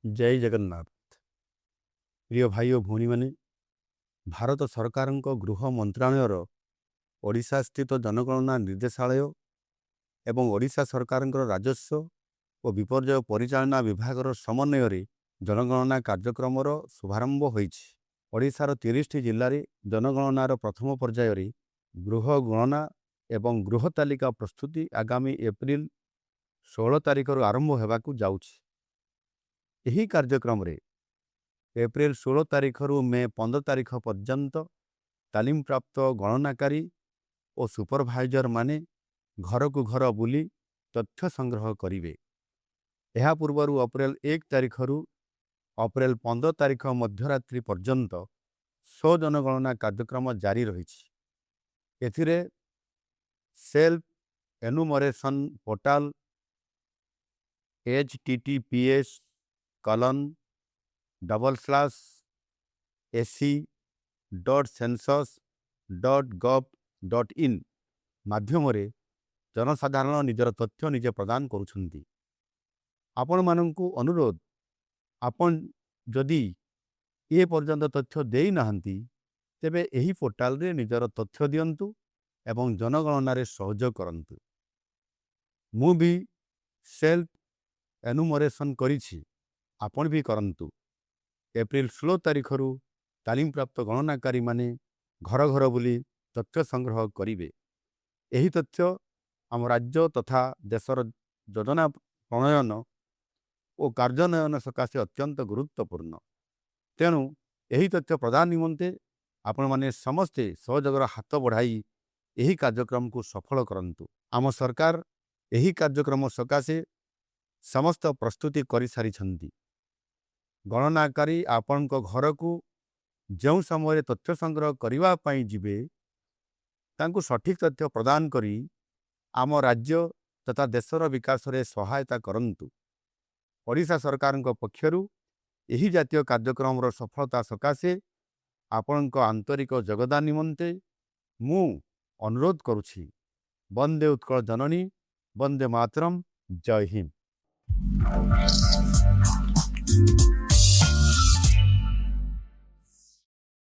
जय जगन्नाथ। प्रिय भाई और भौणी माने भारत सरकार गृह मंत्रालयर ओडिशा स्थित जनगणना निर्देशालय एवं ओडिशा सरकार राजस्व और विपर्यय परिचालना विभाग समन्वय जनगणना कार्यक्रम शुभारंभ होईछि। ओडिशार 30 टी जिल्ला रे जनगणनार प्रथम पर्यायर गृह गणना एवं गृह तालिका प्रस्तुति आगामी एप्रिल 16 तारिख आरंभ होगाकू जाउछि। एही कार्यक्रम रे एप्रिल 16 तारिख रु मे 15 तारिख पर्यंत तालीम प्राप्त गणनाकारी और सुपरभाइजर माने घर को घर बुली तथ्य संग्रह करिवे। एहा पूर्वरु अप्रैल 1 तारिख रु अप्रैल 15 तारिख मध्यरात्रि पर्यंत स्व जनगणना कार्यक्रम जारी रहिछि। एथिरे सेल्फ एनुमरेशन पोर्टाल https://ac.census.gov.in माध्यम जनसाधारण निजर तथ्य निजे प्रदान करुछंती। आपण मानंकु अनुरोध, आपण जदि ए पर्यंत तथ्य देई नाहंती तेबे एही पोर्टाल रे निजर तथ्य दियंतु एवं जनगणना रे सहयोग करंतु। मु भी सेल्फ एनुमरेशन करिछि, आपण भी करंतु। एप्रिल 16 तारिख रु तालीम प्राप्त गणनाकारी माने घर घर बुली तथ्य संग्रह करिवे। एही तथ्य आम राज्य तथा देशर योजना प्रणयन और कार्यान्वयन सकाशे अत्यंत गुरुत्वपूर्ण। तेणु एही तथ्य प्रदान निमंते आपण माने समस्ते सहयोगर हाथ बढ़ाई एही कार्यक्रम को सफल करंतु। आम सरकार एही कार्यक्रम सकाशे समस्त प्रस्तुति करि सारिछंती। गणनाकारी आपण घर को जो समय तथ्य संग्रह करने पाई जिबे तांको सठिक तथ्य प्रदान करी आम राज्य तथा देशर विकास रे सहायता करंतु। ओडिशा सरकार पक्षरु एही जातीय कार्यक्रम रो सफलता सकाशे आपण आंतरिक योगदान निमंते मु अनुरोध करुछि। वंदे उत्कल जननी, वंदे मातरम। जय हिंद।